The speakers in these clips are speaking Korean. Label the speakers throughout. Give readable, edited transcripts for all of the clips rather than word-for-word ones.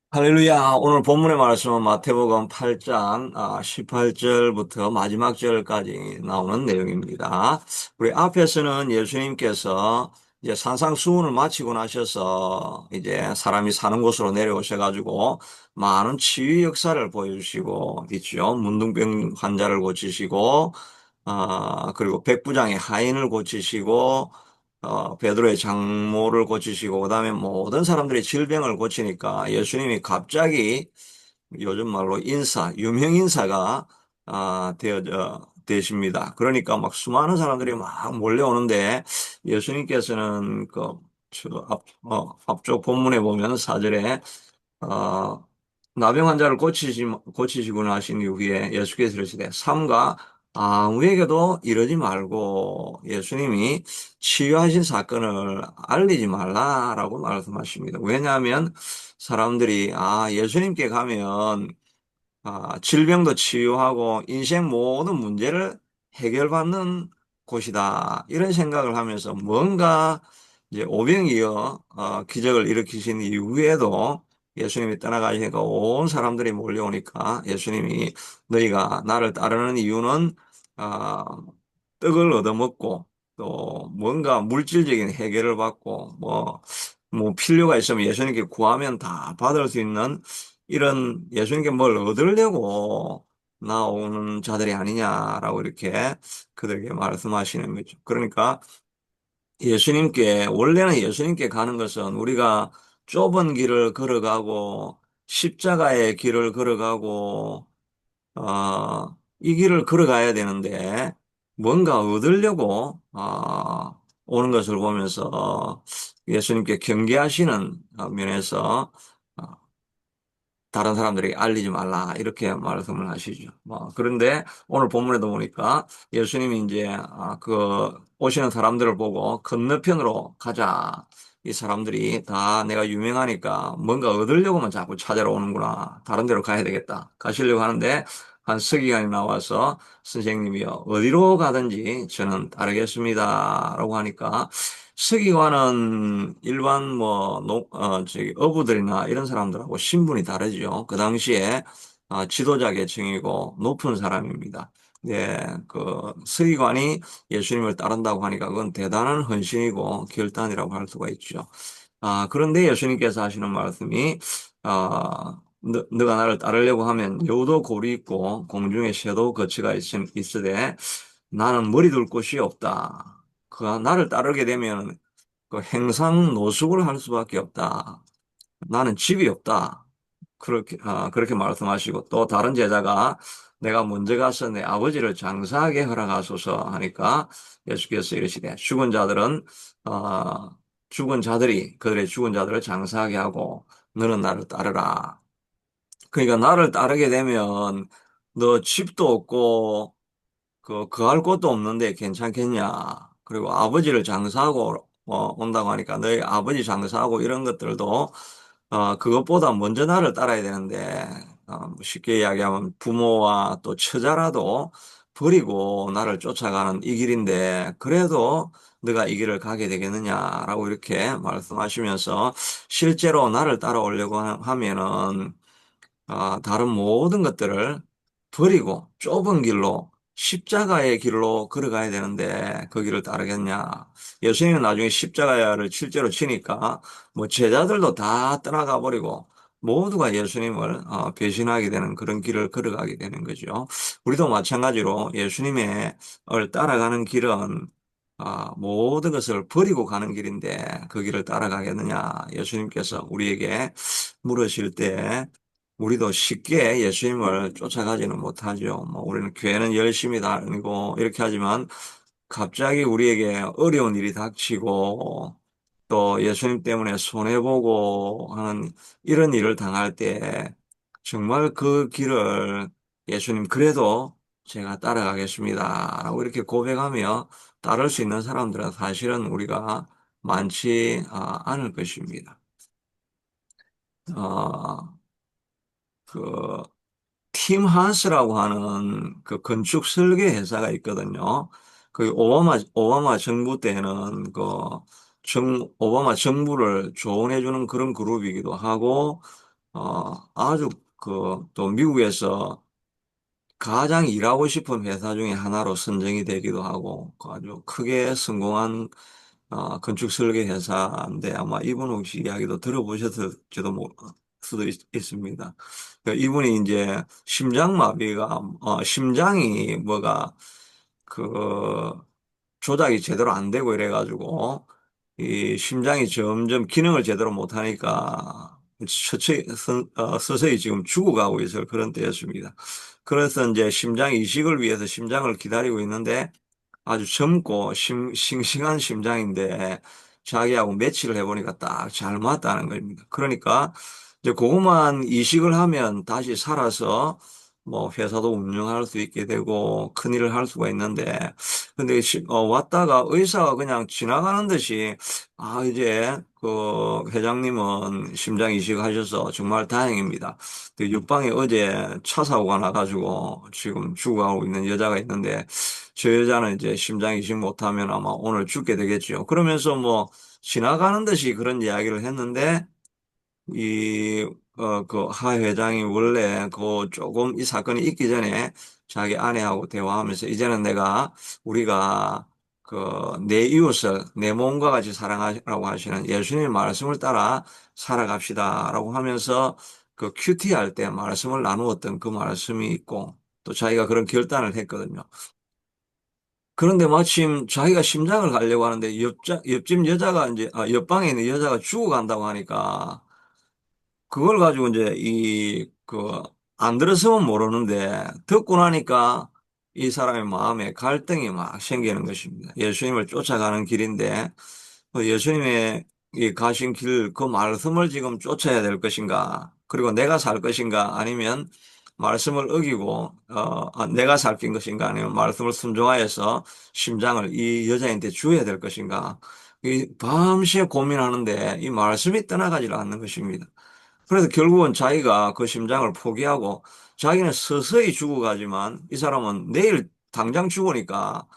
Speaker 1: 할렐루야. 오늘 본문의 말씀은 마태복음 8장 18절부터 마지막 절까지 나오는 내용입니다. 우리 앞에서는 예수님께서 이제 산상수훈을 마치고 나셔서 이제 사람이 사는 곳으로 내려오셔가지고 많은 치유 역사를 보여주시고 있죠. 문둥병 환자를 고치시고 그리고 백부장의 하인을 고치시고 베드로의 장모를 고치시고 그다음에 모든 사람들이 질병을 고치니까 예수님이 갑자기 요즘 말로 유명 인사가 되십니다. 그러니까 막 수많은 사람들이 막 몰려오는데 예수님께서는 앞쪽 본문에 보면 4절에 어, 나병 환자를 고치시고 나신 이후에 예수께서 이르시되 삼가 아무에게도 이러지 말고 예수님이 치유하신 사건을 알리지 말라라고 말씀하십니다. 왜냐하면 사람들이 예수님께 가면 질병도 치유하고 인생 모든 문제를 해결받는 곳이다. 이런 생각을 하면서 뭔가 이제 오병이어 기적을 일으키신 이후에도 예수님이 떠나가시니까 온 사람들이 몰려오니까 예수님이 너희가 나를 따르는 이유는 아, 떡을 얻어먹고 또 뭔가 물질적인 해결을 받고 뭐 필요가 있으면 예수님께 구하면 다 받을 수 있는 이런 예수님께 뭘 얻으려고 나오는 자들이 아니냐라고 이렇게 그들에게 말씀하시는 거죠. 그러니까 원래는 예수님께 가는 것은 우리가 좁은 길을 걸어가고 십자가의 길을 걸어가고 이 길을 걸어가야 되는데 뭔가 얻으려고 오는 것을 보면서 예수님께 경계하시는 면에서 어, 다른 사람들에게 알리지 말라 이렇게 말씀을 하시죠. 그런데 오늘 본문에도 보니까 예수님이 이제 오시는 사람들을 보고 건너편으로 가자. 이 사람들이 다 내가 유명하니까 뭔가 얻으려고만 자꾸 찾아러 오는구나. 다른 데로 가야 되겠다. 가시려고 하는데 한 서기관이 나와서 선생님이요 어디로 가든지 저는 따르겠습니다. 라고 하니까 서기관은 일반 어부들이나 이런 사람들하고 신분이 다르죠. 그 당시에 지도자 계층이고 높은 사람입니다. 네, 그 서기관이 예수님을 따른다고 하니까 그건 대단한 헌신이고 결단이라고 할 수가 있죠. 그런데 예수님께서 하시는 말씀이 너가 나를 따르려고 하면 여우도 굴이 있고 공중에 새도 거치가 있으되 나는 머리 둘 곳이 없다. 나를 따르게 되면 그 행상노숙을 할 수밖에 없다. 나는 집이 없다. 그렇게 말씀하시고 또 다른 제자가 내가 먼저 가서 내 아버지를 장사하게 허락하소서 하니까 예수께서 이르시되 죽은 자들이 그들의 죽은 자들을 장사하게 하고 너는 나를 따르라. 그러니까 나를 따르게 되면 너 집도 없고 거할 곳도 없는데 괜찮겠냐. 그리고 아버지를 장사하고 온다고 하니까 너희 아버지 장사하고 이런 것들도 그것보다 먼저 나를 따라야 되는데 뭐 쉽게 이야기하면 부모와 또 처자라도 버리고 나를 쫓아가는 이 길인데 그래도 네가 이 길을 가게 되겠느냐라고 이렇게 말씀하시면서 실제로 나를 따라오려고 하면은 다른 모든 것들을 버리고 좁은 길로 십자가의 길로 걸어가야 되는데 그 길을 따르겠냐. 예수님은 나중에 십자가를 실제로 치니까 뭐 제자들도 다 떠나가 버리고 모두가 예수님을 배신하게 되는 그런 길을 걸어가게 되는 거죠. 우리도 마찬가지로 예수님의 따라가는 길은 모든 것을 버리고 가는 길인데 그 길을 따라가겠느냐. 예수님께서 우리에게 물으실 때 우리도 쉽게 예수님을 쫓아가지는 못하죠. 우리는 교회는 열심히 다니고 이렇게 하지만 갑자기 우리에게 어려운 일이 닥치고 또 예수님 때문에 손해보고 하는 이런 일을 당할 때 정말 그 길을 예수님 그래도 제가 따라가겠습니다. 라고 이렇게 고백하며 따를 수 있는 사람들은 사실은 우리가 많지 않을 것입니다. 어, 그 팀 한스라고 하는 그 건축 설계 회사가 있거든요. 그 오바마 정부 때는 오바마 정부를 조언해주는 그런 그룹이기도 하고, 아주 또 미국에서 가장 일하고 싶은 회사 중에 하나로 선정이 되기도 하고 그 아주 크게 성공한 건축 설계 회사인데 아마 이분 혹시 이야기도 들어보셨을지도 수도 습니다. 이분이 이제 심장마비가 심장이 뭐가 그 조작이 제대로 안 되고 이래가지고 이 심장이 점점 기능을 제대로 못하니까 서서히 지금 죽어가고 있을 그런 때였습니다. 그래서 이제 심장 이식을 위해서 심장을 기다리고 있는데 아주 젊고 싱싱한 심장인데 자기하고 매치를 해보니까 딱 잘 맞다는 겁니다. 그러니까 이제 그것만 이식을 하면 다시 살아서 뭐 회사도 운영할 수 있게 되고 큰일을 할 수가 있는데 근데 왔다가 의사가 그냥 지나가는 듯이 이제 그 회장님은 심장 이식하셔서 정말 다행입니다. 그 육방에 어제 차 사고가 나가지고 지금 죽어가고 있는 여자가 있는데 저 여자는 이제 심장 이식 못하면 아마 오늘 죽게 되겠죠. 그러면서 뭐 지나가는 듯이 그런 이야기를 했는데 그 하 회장이 원래 그 조금 이 사건이 있기 전에 자기 아내하고 대화하면서 이제는 우리가 내 이웃을 내 몸과 같이 사랑하라고 하시는 예수님의 말씀을 따라 살아갑시다라고 하면서 그 큐티 할 때 말씀을 나누었던 그 말씀이 있고 또 자기가 그런 결단을 했거든요. 그런데 마침 자기가 심장을 가려고 하는데 옆집 여자가 이제 옆방에 있는 여자가 죽어간다고 하니까 그걸 가지고 이제 안 들었으면 모르는데, 듣고 나니까 이 사람의 마음에 갈등이 막 생기는 것입니다. 예수님을 쫓아가는 길인데, 그 예수님의 이 가신 길, 그 말씀을 지금 쫓아야 될 것인가, 그리고 내가 살 것인가, 아니면 말씀을 어기고, 내가 살핀 것인가, 아니면 말씀을 순종하여서 심장을 이 여자한테 주어야 될 것인가, 이 밤새 고민하는데 이 말씀이 떠나가지 않는 것입니다. 그래서 결국은 자기가 그 심장을 포기하고 자기는 서서히 죽어가지만 이 사람은 내일 당장 죽으니까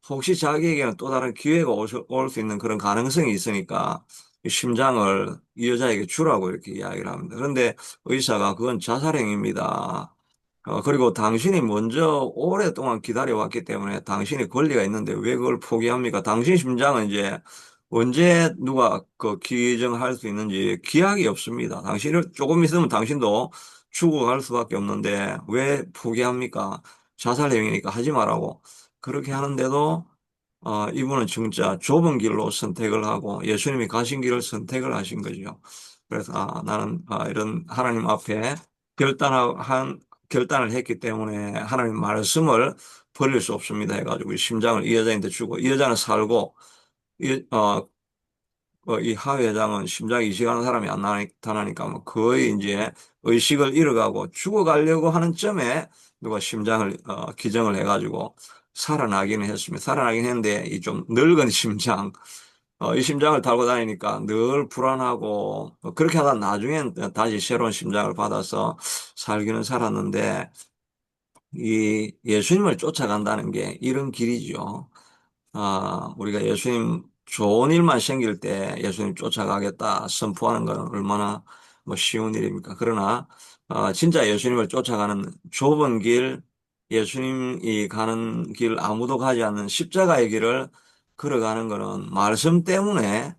Speaker 1: 혹시 자기에게는 또 다른 기회가 올 수 있는 그런 가능성이 있으니까 이 심장을 이 여자에게 주라고 이렇게 이야기를 합니다. 그런데 의사가 그건 자살행위입니다. 그리고 당신이 먼저 오랫동안 기다려왔기 때문에 당신이 권리가 있는데 왜 그걸 포기합니까? 당신 심장은 이제 언제 누가 그 기증할 수 있는지 기약이 없습니다. 당신을 조금 있으면 당신도 죽어갈 수밖에 없는데 왜 포기합니까? 자살행위니까 하지 말라고. 그렇게 하는데도 이분은 진짜 좁은 길로 선택을 하고 예수님이 가신 길을 선택을 하신 거죠. 그래서 나는 이런 하나님 앞에 결단한 결단을 했기 때문에 하나님 말씀을 버릴 수 없습니다 해가지고 이 심장을 이 여자한테 주고 이 여자는 살고 이, 어, 이 하 회장은 심장 이식하는 사람이 안 나타나니까 뭐 거의 이제 의식을 잃어가고 죽어가려고 하는 점에 누가 심장을 기증을 해가지고 살아나기는 했습니다. 살아나긴 했는데 이 좀 늙은 심장, 이 심장을 달고 다니니까 늘 불안하고 그렇게 하다 나중엔 다시 새로운 심장을 받아서 살기는 살았는데 이 예수님을 쫓아간다는 게 이런 길이죠. 우리가 예수님 좋은 일만 생길 때 예수님 쫓아가겠다 선포하는 건 얼마나 뭐 쉬운 일입니까? 그러나 진짜 예수님을 쫓아가는 좁은 길, 예수님이 가는 길 아무도 가지 않는 십자가의 길을 걸어가는 것은 말씀 때문에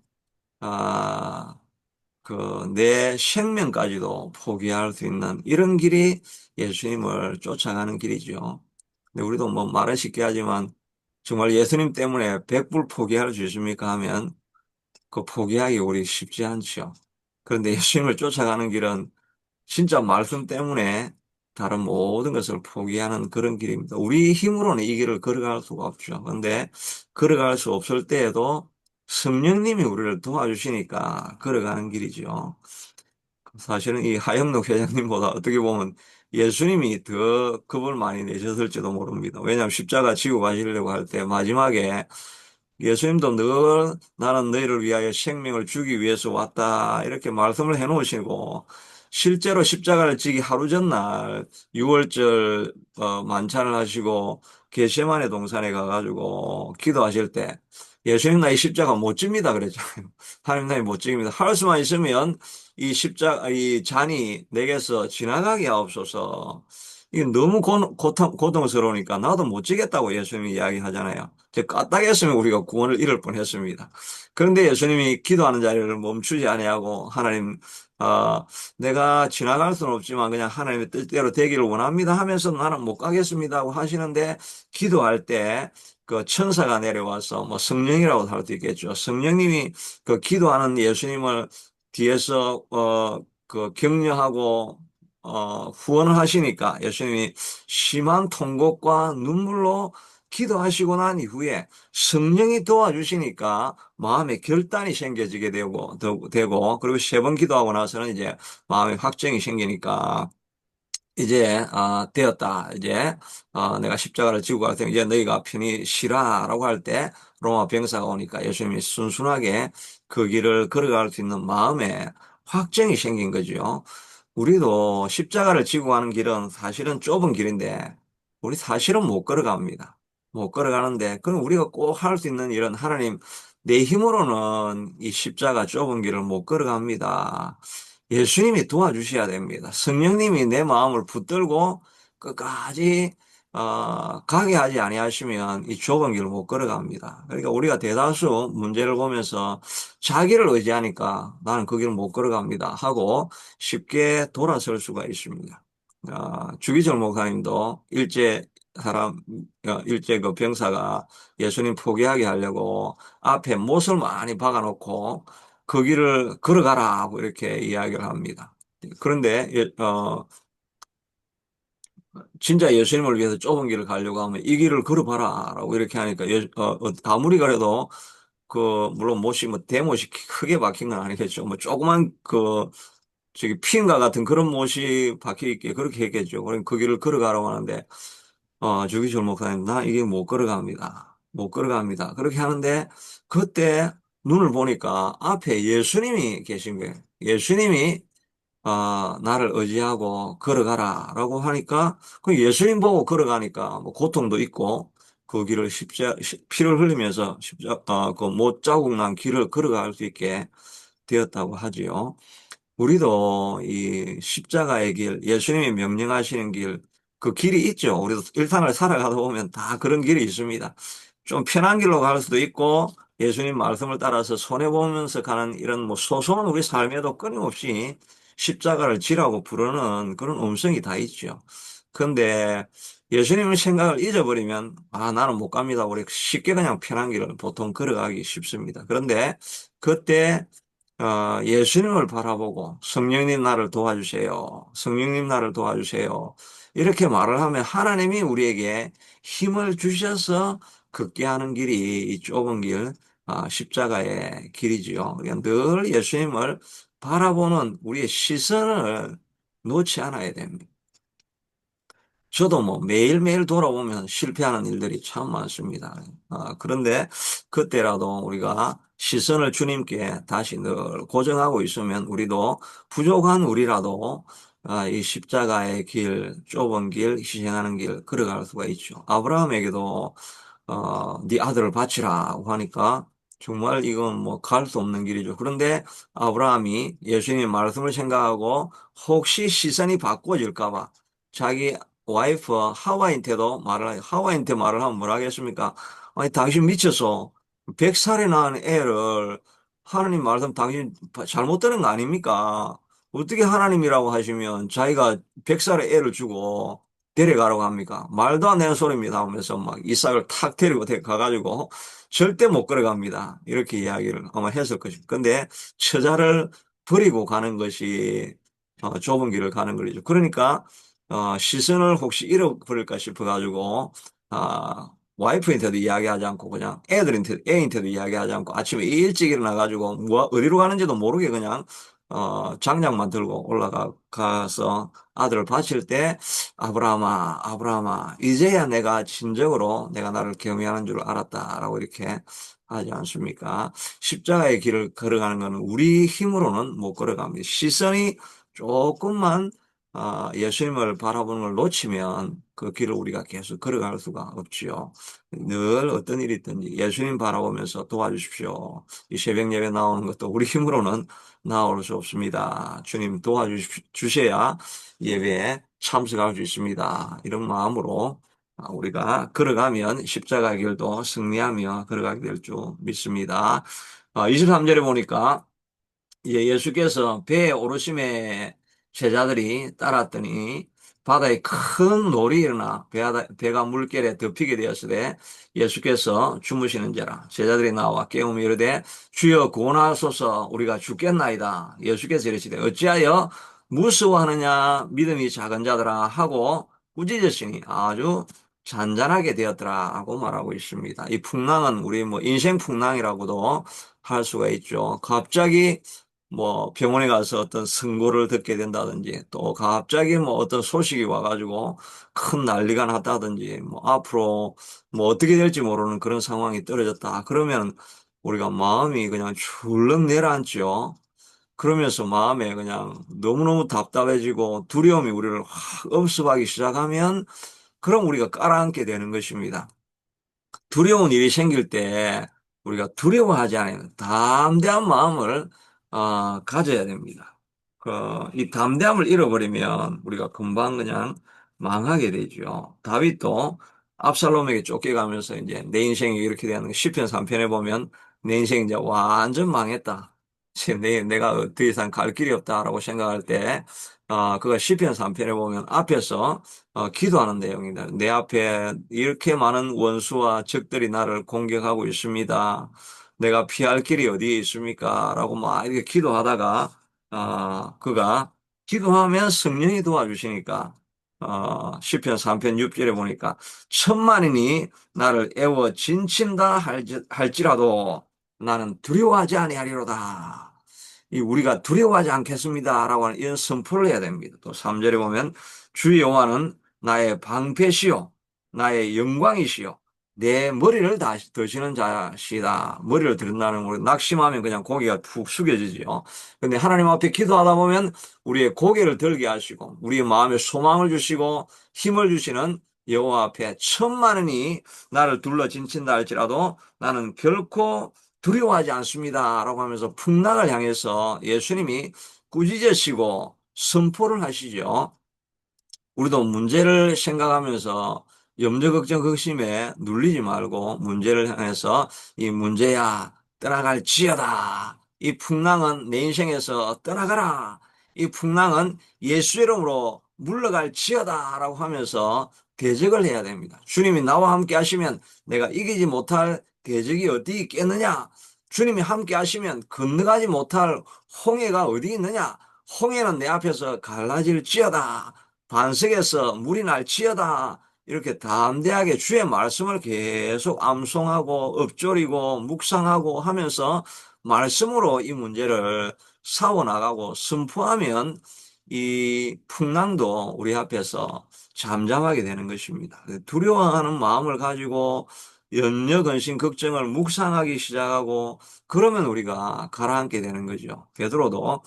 Speaker 1: 아, 내 생명까지도 포기할 수 있는 이런 길이 예수님을 쫓아가는 길이죠. 근데 우리도 뭐 말은 쉽게 하지만 정말 예수님 때문에 백불 포기할 수 있습니까 하면 그 포기하기 우리 쉽지 않죠. 그런데 예수님을 쫓아가는 길은 진짜 말씀 때문에 다른 모든 것을 포기하는 그런 길입니다. 우리 힘으로는 이 길을 걸어갈 수가 없죠. 그런데 걸어갈 수 없을 때에도 성령님이 우리를 도와주시니까 걸어가는 길이죠. 사실은 이 하영록 회장님보다 어떻게 보면 예수님이 더 겁을 많이 내셨을지도 모릅니다. 왜냐하면 십자가 지고 가시려고 할 때 마지막에 예수님도 늘 나는 너희를 위하여 생명을 주기 위해서 왔다 이렇게 말씀을 해놓으시고 실제로 십자가를 지기 하루 전날 6월절 만찬을 하시고 겟세마네 동산에 가가지고 기도하실 때 예수님 나이 십자가 못 집니다. 그랬잖아요. 하나님 나이 못 집니다. 할 수만 있으면 이 십자가, 이 잔이 내게서 지나가게 하옵소서. 이게 너무 고통스러우니까 나도 못 지겠다고 예수님이 이야기하잖아요. 까딱했으면 우리가 구원을 잃을 뻔했습니다. 그런데 예수님이 기도하는 자리를 멈추지 아니하고 하나님, 어, 내가 지나갈 수는 없지만 그냥 하나님의 뜻대로 되기를 원합니다 하면서 나는 못 가겠습니다 하고 하시는데 기도할 때 그 천사가 내려와서 뭐 성령이라고 할 수 있겠죠. 성령님이 그 기도하는 예수님을 뒤에서 그 격려하고 후원을 하시니까 예수님이 심한 통곡과 눈물로 기도하시고 난 이후에 성령이 도와주시니까 마음에 결단이 생겨지게 되고 그리고 세 번 기도하고 나서는 이제 마음에 확정이 생기니까 이제 되었다. 이제 내가 십자가를 지고 갈 테니 이제 너희가 편히 쉬라라고 할 때 로마 병사가 오니까 예수님이 순순하게 그 길을 걸어갈 수 있는 마음에 확정이 생긴 거죠. 우리도 십자가를 지고 가는 길은 사실은 좁은 길인데 우리 사실은 못 걸어갑니다. 못 걸어가는데 그럼 우리가 꼭 할 수 있는 일은 하나님 내 힘으로는 이 십자가 좁은 길을 못 걸어갑니다. 예수님이 도와주셔야 됩니다. 성령님이 내 마음을 붙들고 끝까지 가게 하지 아니하시면 이 좁은 길을 못 걸어갑니다. 그러니까 우리가 대다수 문제를 보면서 자기를 의지하니까 나는 그 길을 못 걸어갑니다 하고 쉽게 돌아설 수가 있습니다. 주기철 목사님도 일제 그 병사가 예수님 포기하게 하려고 앞에 못을 많이 박아놓고 그 길을 걸어가라 하고 이렇게 이야기를 합니다. 그런데 진짜 예수님을 위해서 좁은 길을 가려고 하면 이 길을 걸어봐라 라고 이렇게 하니까 아무리 그래도 그 물론 못이 뭐 대못이 크게 박힌 건 아니겠죠. 뭐 조그만 그 저기 피인과 같은 그런 못이 박혀 있게 그렇게 했겠죠. 그럼 그 길을 걸어가라고 하는데 주기철 목사님 나 이게 못 걸어갑니다. 못 걸어갑니다. 그렇게 하는데 그때 눈을 보니까 앞에 예수님이 계신 거예요. 예수님이 나를 의지하고 걸어가라라고 하니까 그 예수님 보고 걸어가니까 뭐 고통도 있고 그 길을 피를 흘리면서 그 못 자국 난 길을 걸어갈 수 있게 되었다고 하지요. 우리도 이 십자가의 길, 예수님이 명령하시는 길, 그 길이 있죠. 우리도 일상을 살아가다 보면 다 그런 길이 있습니다. 좀 편한 길로 갈 수도 있고, 예수님 말씀을 따라서 손해보면서 가는 이런 뭐 소소한 우리 삶에도 끊임없이 십자가를 지라고 부르는 그런 음성이 다 있죠. 그런데 예수님의 생각을 잊어버리면, 나는 못 갑니다. 우리 쉽게 그냥 편한 길을 보통 걸어가기 쉽습니다. 그런데 그때 예수님을 바라보고 성령님 나를 도와주세요. 성령님 나를 도와주세요. 이렇게 말을 하면 하나님이 우리에게 힘을 주셔서 걷게 하는 길이 이 좁은 길, 십자가의 길이지요. 그러니까 늘 예수님을 바라보는 우리의 시선을 놓지 않아야 됩니다. 저도 뭐 매일매일 돌아보면 실패하는 일들이 참 많습니다. 그런데 그때라도 우리가 시선을 주님께 다시 늘 고정하고 있으면 우리도 부족한 우리라도 이 십자가의 길, 좁은 길, 희생하는 길 걸어갈 수가 있죠. 아브라함에게도 네 아들을 바치라고 하니까 정말 이건 뭐 갈 수 없는 길이죠. 그런데 아브라함이 예수님의 말씀을 생각하고 혹시 시선이 바꿔질까 봐 자기 와이프 하와이한테 말을 하면 뭐라 하겠습니까? 아니, 당신 미쳤어. 100살에 낳은 애를 하나님 말씀 당신 잘못 들은 거 아닙니까? 어떻게 하나님이라고 하시면 자기가 100살의 애를 주고 데려가라고 합니까? 말도 안 되는 소리입니다 하면서 막 이삭을 탁 데리고 가가지고 절대 못 걸어갑니다. 이렇게 이야기를 아마 했을 것입니다. 근데 처자를 버리고 가는 것이 좁은 길을 가는 거죠. 그러니까 시선을 혹시 잃어버릴까 싶어가지고, 와이프한테도 이야기하지 않고, 그냥 애인테도 이야기하지 않고, 아침에 일찍 일어나가지고, 어디로 가는지도 모르게 그냥, 장작만 들고 가서 아들을 바칠 때, 아브라함아, 아브라함아, 이제야 내가 진정으로 내가 나를 경외하는 줄 알았다라고 이렇게 하지 않습니까? 십자가의 길을 걸어가는 것은 우리 힘으로는 못 걸어갑니다. 시선이 조금만 예수님을 바라보는 걸 놓치면 그 길을 우리가 계속 걸어갈 수가 없지요. 늘 어떤 일이 있든지 예수님 바라보면서 도와주십시오. 이 새벽 예배 나오는 것도 우리 힘으로는 나올 수 없습니다. 주님 도와주셔야 예배에 참석할 수 있습니다. 이런 마음으로 우리가 걸어가면 십자가 길도 승리하며 걸어가게 될 줄 믿습니다. 23절에 보니까 예수께서 배에 오르심에 제자들이 따랐더니 바다에 큰 놀이 일어나 배가 물결에 덮이게 되었으되 예수께서 주무시는지라 제자들이 나와 깨우며 이르되 주여 구원하소서 우리가 죽겠나이다. 예수께서 이르시되 어찌하여 무서워하느냐 믿음이 작은 자들아 하고 꾸짖으시니 아주 잔잔하게 되었더라 하고 말하고 있습니다. 이 풍랑은 우리 뭐 인생 풍랑이라고도 할 수가 있죠. 갑자기 뭐 병원에 가서 어떤 선고를 듣게 된다든지 또 갑자기 뭐 어떤 소식이 와가지고 큰 난리가 났다든지 뭐 앞으로 뭐 어떻게 될지 모르는 그런 상황이 떨어졌다. 그러면 우리가 마음이 그냥 출렁 내려앉죠. 그러면서 마음에 그냥 너무너무 답답해지고 두려움이 우리를 확 엄습하기 시작하면 그럼 우리가 깔아앉게 되는 것입니다. 두려운 일이 생길 때 우리가 두려워하지 않아요. 담대한 마음을 가져야 됩니다. 이 담대함을 잃어버리면 우리가 금방 그냥 망하게 되죠. 다윗도 압살롬에게 쫓겨가면서 이제 내 인생이 이렇게 되는 시편 3편에 보면 내 인생 이제 완전 망했다. 지금 내가 더 이상 갈 길이 없다라고 생각할 때, 그가 시편 3편에 보면 앞에서 기도하는 내용이다. 내 앞에 이렇게 많은 원수와 적들이 나를 공격하고 있습니다. 내가 피할 길이 어디에 있습니까? 라고 막 이렇게 기도하다가, 그가 기도하면 성령이 도와주시니까, 시편 3편 6절에 보니까, 천만인이 나를 애워 진친다 할지라도 나는 두려워하지 아니하리로다. 이 우리가 두려워하지 않겠습니다라고 하는 이런 선포를 해야 됩니다. 또 3절에 보면 주 여호와는 나의 방패시요 나의 영광이시요 내 머리를 드시는 자시다. 머리를 드린다는 우리 낙심하면 그냥 고개가 푹 숙여지지요. 근데 하나님 앞에 기도하다 보면 우리의 고개를 들게 하시고 우리의 마음에 소망을 주시고 힘을 주시는 여호와 앞에 천만원이 나를 둘러 진친다 할지라도 나는 결코 두려워하지 않습니다. 라고 하면서 풍랑을 향해서 예수님이 꾸짖으시고 선포를 하시죠. 우리도 문제를 생각하면서 염려, 걱정, 걱심에 눌리지 말고 문제를 향해서 이 문제야 떠나갈지어다. 이 풍랑은 내 인생에서 떠나가라. 이 풍랑은 예수 이름으로 물러갈지어다. 라고 하면서 대적을 해야 됩니다. 주님이 나와 함께 하시면 내가 이기지 못할 대적이 어디 있겠느냐? 주님이 함께 하시면 건너가지 못할 홍해가 어디 있느냐? 홍해는 내 앞에서 갈라질지어다. 반석에서 물이 날지어다. 이렇게 담대하게 주의 말씀을 계속 암송하고 읊조리고 묵상하고 하면서 말씀으로 이 문제를 사워나가고 선포하면 이 풍랑도 우리 앞에서 잠잠하게 되는 것입니다. 두려워하는 마음을 가지고 염려, 근심, 걱정을 묵상하기 시작하고 그러면 우리가 가라앉게 되는 거죠. 베드로도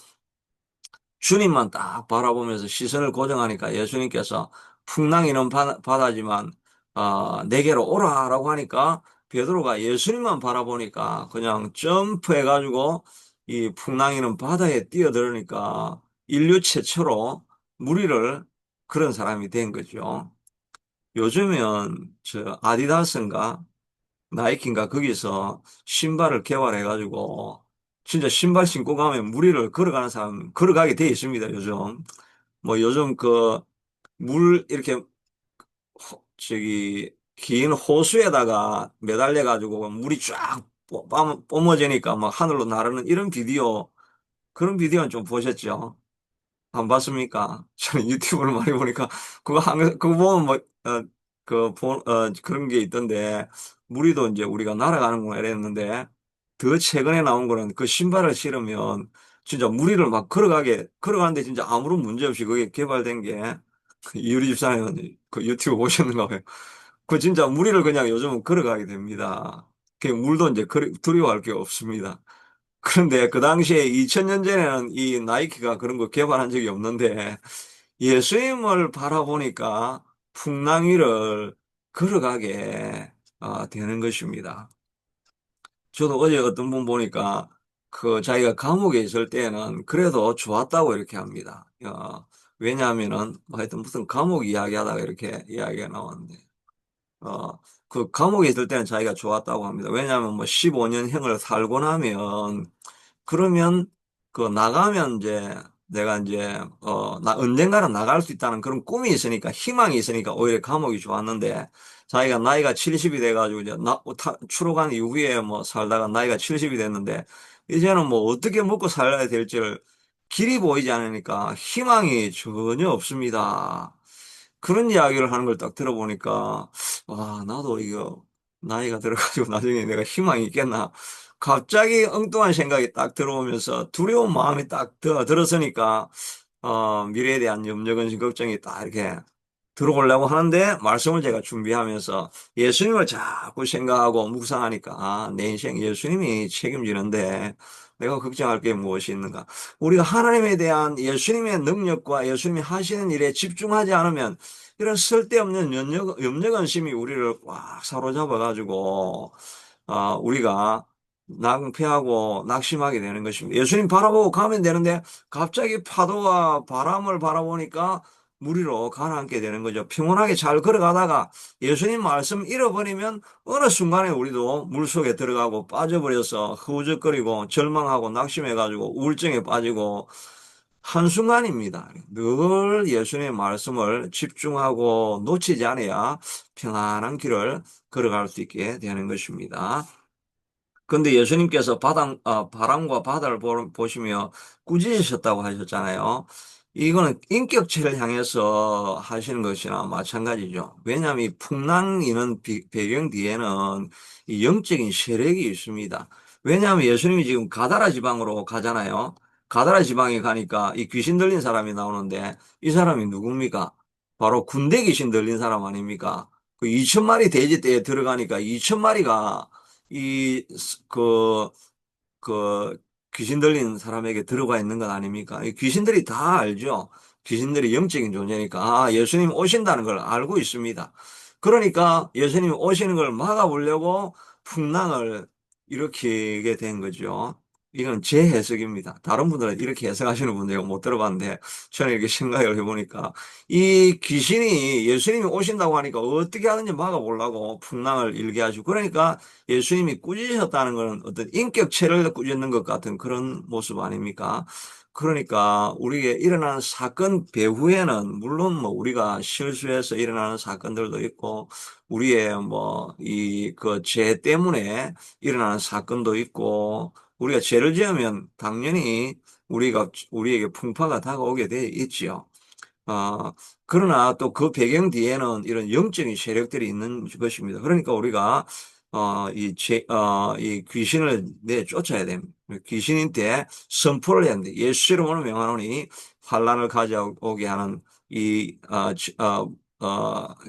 Speaker 1: 주님만 딱 바라보면서 시선을 고정하니까 예수님께서 풍랑이는 바다지만 내게로 오라라고 하니까 베드로가 예수님만 바라보니까 그냥 점프해가지고 이 풍랑이는 바다에 뛰어들으니까 인류 최초로 무리를 그런 사람이 된 거죠. 요즘은 저 아디다스인가 나이키인가 거기서 신발을 개발해가지고 진짜 신발 신고 가면 무리를 걸어가는 사람 걸어가게 돼 있습니다. 요즘 뭐 요즘 그 물 이렇게 저기 긴 호수에다가 매달려 가지고 물이 쫙 뿜어지니까 막 하늘로 나르는 이런 비디오 그런 비디오는 좀 보셨죠? 안 봤습니까? 저는 유튜브를 많이 보니까 그거 보면 뭐 그런 게 있던데 무리도 이제 우리가 날아가는구나 이랬는데 더 최근에 나온 거는 그 신발을 신으면 진짜 무리를 막 걸어가는데 진짜 아무런 문제 없이 그게 개발된 게 이유리 집사님은 그 유튜브 보셨는가 봐요. 그 진짜 무리를 그냥 요즘은 걸어가게 됩니다. 그 물도 이제 두려워할 게 없습니다. 그런데 그 당시에 2000년 전에는 이 나이키가 그런 거 개발한 적이 없는데 예수님을 바라보니까 풍랑 위를 걸어가게 되는 것입니다. 저도 어제 어떤 분 보니까 그 자기가 감옥에 있을 때는 그래도 좋았다고 이렇게 합니다. 왜냐하면은 뭐 하여튼 무슨 감옥 이야기하다가 이렇게 이야기가 나왔는데 그 감옥에 있을 때는 자기가 좋았다고 합니다. 왜냐하면 뭐 15년형을 살고 나면 그러면 그 나가면 이제 내가 이제 나 언젠가는 나갈 수 있다는 그런 꿈이 있으니까 희망이 있으니까 오히려 감옥이 좋았는데 자기가 나이가 70이 돼가지고 이제 출狱한 이후에 뭐 살다가 나이가 70이 됐는데 이제는 뭐 어떻게 먹고 살아야 될지를 길이 보이지 않으니까 희망이 전혀 없습니다. 그런 이야기를 하는 걸 딱 들어보니까 와 나도 이거 나이가 들어가지고 나중에 내가 희망이 있겠나 갑자기 엉뚱한 생각이 딱 들어오면서 두려운 마음이 딱 들었으니까 미래에 대한 염려, 근심, 걱정이 딱 이렇게 들어오려고 하는데 말씀을 제가 준비하면서 예수님을 자꾸 생각하고 묵상하니까 내 인생 예수님이 책임지는데 내가 걱정할 게 무엇이 있는가? 우리가 하나님에 대한 예수님의 능력과 예수님이 하시는 일에 집중하지 않으면 이런 쓸데없는 염려근심이 우리를 꽉 사로잡아가지고 우리가 낭패하고 낙심하게 되는 것입니다. 예수님 바라보고 가면 되는데 갑자기 파도와 바람을 바라보니까 무리로 가라앉게 되는 거죠. 평온하게 잘 걸어가다가 예수님 말씀 잃어버리면 어느 순간에 우리도 물속에 들어가고 빠져버려서 흐우적거리고 절망하고 낙심해가지고 우울증에 빠지고 한순간입니다. 늘 예수님의 말씀을 집중하고 놓치지 않아야 평안한 길을 걸어갈 수 있게 되는 것입니다. 그런데 예수님께서 바람과 바다를 보시며 꾸짖으셨다고 하셨잖아요. 이거는 인격체를 향해서 하시는 것이나 마찬가지죠. 왜냐하면 이 풍랑이는 배경 뒤에는 이 영적인 세력이 있습니다. 왜냐하면 예수님이 지금 가다라 지방으로 가잖아요. 가다라 지방에 가니까 이 귀신 들린 사람이 나오는데 이 사람이 누굽니까? 바로 군대 귀신 들린 사람 아닙니까? 그 2천 마리 돼지떼에 들어가니까 2천 마리가 이, 그, 그, 귀신 들린 사람에게 들어가 있는 것 아닙니까? 이 귀신들이 다 알죠? 귀신들이 영적인 존재니까, 예수님 오신다는 걸 알고 있습니다. 그러니까 예수님 오시는 걸 막아보려고 풍랑을 일으키게 된 거죠. 이건 제 해석입니다. 다른 분들은 이렇게 해석하시는 분들 제가 못 들어봤는데, 저는 이렇게 생각을 해보니까, 이 귀신이 예수님이 오신다고 하니까 어떻게 하든지 막아보려고 풍랑을 일게 하시고, 그러니까 예수님이 꾸짖으셨다는 것은 어떤 인격체를 꾸짖는 것 같은 그런 모습 아닙니까? 그러니까 우리에게 일어나는 사건 배후에는 물론 뭐 우리가 실수해서 일어나는 사건들도 있고 우리의 뭐 이 그 죄 때문에 일어나는 사건도 있고 우리가 죄를 지으면 당연히 우리에게 풍파가 다가오게 돼 있지요. 아, 그러나 또 그 배경 뒤에는 이런 영적인 세력들이 있는 것입니다. 그러니까 우리가, 이 귀신을 내쫓아야 됩니다. 귀신한테 선포를 해야 됩니다. 예수 이름으로 명하노니 환란을 가져오게 하는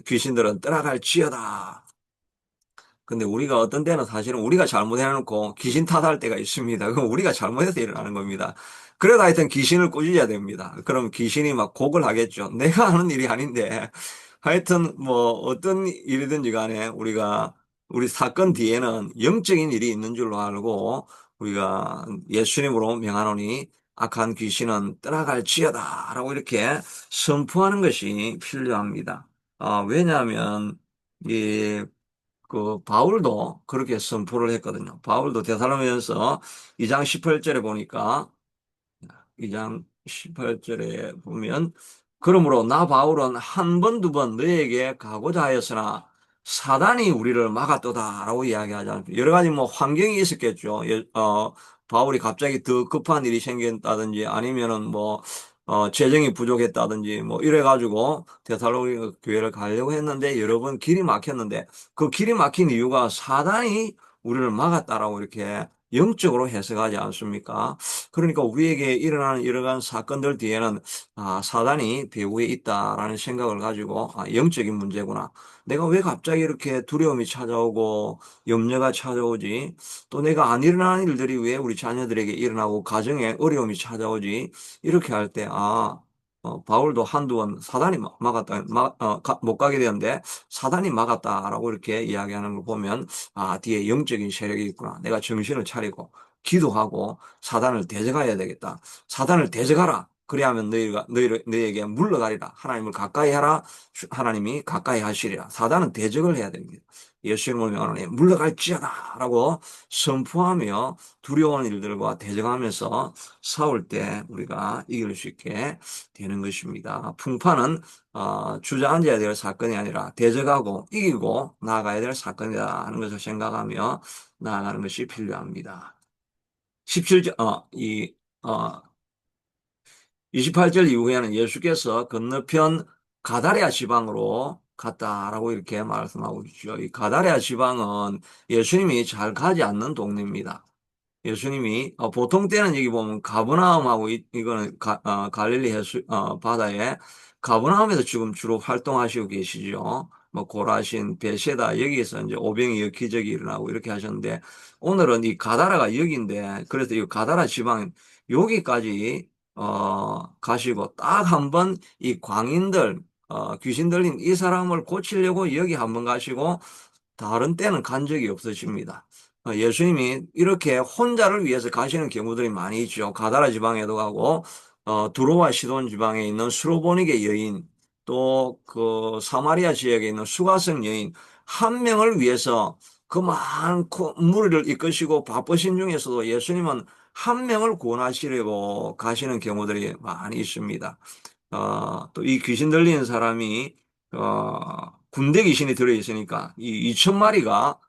Speaker 1: 귀신들은 떠나갈지어다. 근데 우리가 어떤 때는 사실은 우리가 잘못해놓고 귀신 탓할 때가 있습니다. 그럼 우리가 잘못해서 일어나는 겁니다. 그래도 하여튼 귀신을 꾸짖어야 됩니다. 그럼 귀신이 막 곡을 하겠죠. 내가 하는 일이 아닌데. 하여튼 뭐 어떤 일이든지 간에 우리 사건 뒤에는 영적인 일이 있는 줄로 알고 우리가 예수님으로 명하노니 악한 귀신은 떠나갈지어다 라고 이렇게 선포하는 것이 필요합니다. 왜냐하면 이 바울도 그렇게 선포를 했거든요. 바울도 데살로니가서 2장 18절에 보니까 2장 18절에 보면 그러므로 나 바울은 한 번, 두 번 너에게 가고자 하였으나 사단이 우리를 막았도다라고 이야기하지 않습니까? 여러 가지 뭐 환경이 있었겠죠. 바울이 갑자기 더 급한 일이 생겼다든지 아니면은 뭐 재정이 부족했다든지 뭐 이래가지고 데살로니가 교회를 가려고 했는데 여러 번 길이 막혔는데 그 길이 막힌 이유가 사단이 우리를 막았다라고 이렇게 영적으로 해석하지 않습니까? 그러니까 우리에게 일어나는 여러 가지 사건들 뒤에는 사단이 배후에 있다라는 생각을 가지고 영적인 문제구나. 내가 왜 갑자기 이렇게 두려움이 찾아오고 염려가 찾아오지? 또 내가 안 일어나는 일들이 왜 우리 자녀들에게 일어나고 가정에 어려움이 찾아오지? 이렇게 할 때, 바울도 한두 번 사단이 막았다, 못 가게 되는데 사단이 막았다라고 이렇게 이야기하는 걸 보면, 아, 뒤에 영적인 세력이 있구나. 내가 정신을 차리고 기도하고 사단을 대적해야 되겠다. 사단을 대적하라. 그래야면 너에게 물러가리라. 하나님을 가까이 하라. 하나님이 가까이 하시리라. 사단은 대적을 해야 됩니다. 예수님을 명하노니 물러갈지어다 라고 선포하며 두려운 일들과 대적하면서 싸울 때 우리가 이길 수 있게 되는 것입니다. 풍파는 주저앉아야 될 사건이 아니라 대적하고 이기고 나아가야 될 사건이다 하는 것을 생각하며 나아가는 것이 필요합니다. 17절, 어, 28절 이후에는 예수께서 건너편 가다레아 지방으로 갔다라고 이렇게 말씀하고 있죠. 이 가다레아 지방은 예수님이 잘 가지 않는 동네입니다. 예수님이 보통 때는 여기 보면 가버나움하고 이거는 갈릴리 해수 바다에 가버나움에서 지금 주로 활동하시고 계시죠. 뭐 고라신, 베세다 여기에서 이제 오병이어 기적이 일어나고 이렇게 하셨는데 오늘은 이 가다라가 여기인데 그래서 이 가다라 지방 여기까지 가시고 딱 한 번 이 광인들 귀신 들린 이 사람을 고치려고 여기 한 번 가시고 다른 때는 간 적이 없으십니다. 예수님이 이렇게 혼자를 위해서 가시는 경우들이 많이 있죠. 가다라 지방에도 가고, 두로와 시돈 지방에 있는 수로보니게 여인, 또 그 사마리아 지역에 있는 수가성 여인, 한 명을 위해서 그 많고 무리를 이끄시고 바쁘신 중에서도 예수님은 한 명을 구원하시려고 가시는 경우들이 많이 있습니다. 또 이 귀신 들리는 사람이 군대 귀신이 들어 있으니까 이 2천 마리가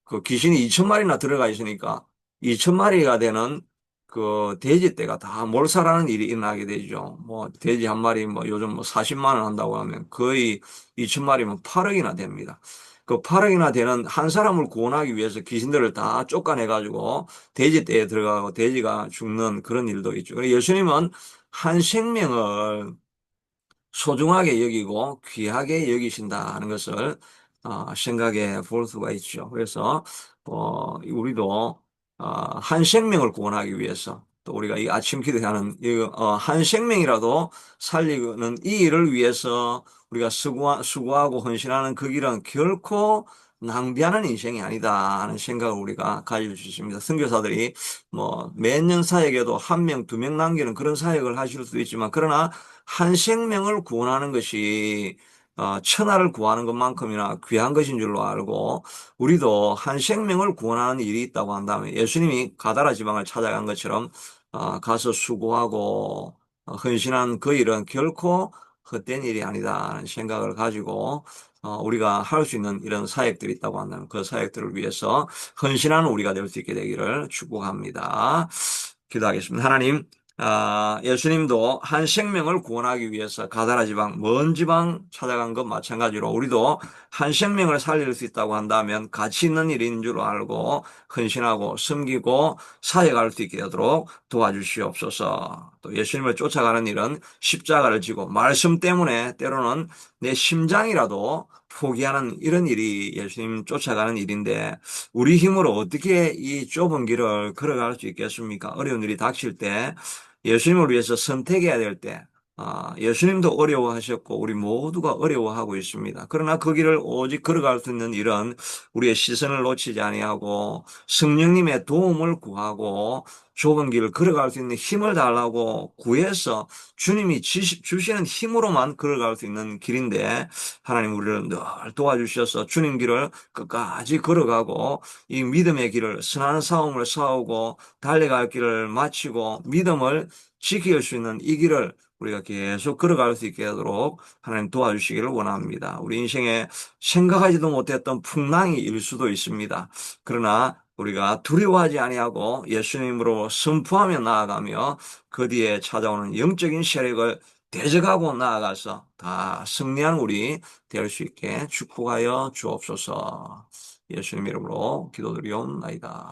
Speaker 1: 그 귀신이 2천 마리나 들어가 있으니까 2천 마리가 되는 그 돼지떼가 다 몰살하는 일이 일어나게 되죠. 뭐 돼지 한 마리 뭐 요즘 뭐 40만 원 한다고 하면 거의 2천 마리면 8억이나 됩니다. 그 8억이나 되는 한 사람을 구원하기 위해서 귀신들을 다 쫓아내 가지고 돼지떼에 들어가고 돼지가 죽는 그런 일도 있죠. 그래서 예수님은 한 생명을 소중하게 여기고 귀하게 여기신다는 것을 생각해 볼 수가 있죠. 그래서 우리도 한 생명을 구원하기 위해서 또 우리가 이 아침 기도하는 한 생명이라도 살리는 이 일을 위해서 우리가 수고하고 헌신하는 그 길은 결코 낭비하는 인생이 아니다 하는 생각을 우리가 가질 수 있습니다. 선교사들이 뭐 매년 사역에도 한 명, 두 명 남기는 그런 사역을 하실 수도 있지만 그러나 한 생명을 구원하는 것이 천하를 구하는 것만큼이나 귀한 것인 줄로 알고 우리도 한 생명을 구원하는 일이 있다고 한다면 예수님이 가다라 지방을 찾아간 것처럼 가서 수고하고 헌신한 그 일은 결코 헛된 일이 아니다라는 생각을 가지고 우리가 할 수 있는 이런 사역들이 있다고 한다면 그 사역들을 위해서 헌신하는 우리가 될 수 있게 되기를 축복합니다. 기도하겠습니다. 하나님, 예수님도 한 생명을 구원하기 위해서 가다라 지방, 먼 지방 찾아간 것 마찬가지로 우리도 한 생명을 살릴 수 있다고 한다면 가치 있는 일인 줄 알고 헌신하고 섬기고 사역할 수 있게 되도록 도와주시옵소서. 또 예수님을 쫓아가는 일은 십자가를 지고 말씀 때문에 때로는 내 심장이라도 포기하는 이런 일이 예수님 쫓아가는 일인데 우리 힘으로 어떻게 이 좁은 길을 걸어갈 수 있겠습니까? 어려운 일이 닥칠 때 예수님을 위해서 선택해야 될 때, 예수님도 어려워하셨고 우리 모두가 어려워하고 있습니다. 그러나 그 길을 오직 걸어갈 수 있는 일은 우리의 시선을 놓치지 아니하고 성령님의 도움을 구하고 좁은 길을 걸어갈 수 있는 힘을 달라고 구해서 주님이 주시는 힘으로만 걸어갈 수 있는 길인데 하나님 우리를 늘 도와주셔서 주님 길을 끝까지 걸어가고 이 믿음의 길을 선한 싸움을 싸우고 달려갈 길을 마치고 믿음을 지킬 수 있는 이 길을 우리가 계속 걸어갈 수 있게 하도록 하나님 도와주시기를 원합니다. 우리 인생에 생각하지도 못했던 풍랑이 일 수도 있습니다. 그러나 우리가 두려워하지 아니하고 예수님으로 선포하며 나아가며 그 뒤에 찾아오는 영적인 세력을 대적하고 나아가서 다 승리한 우리 될 수 있게 축복하여 주옵소서. 예수님 이름으로 기도드리옵나이다.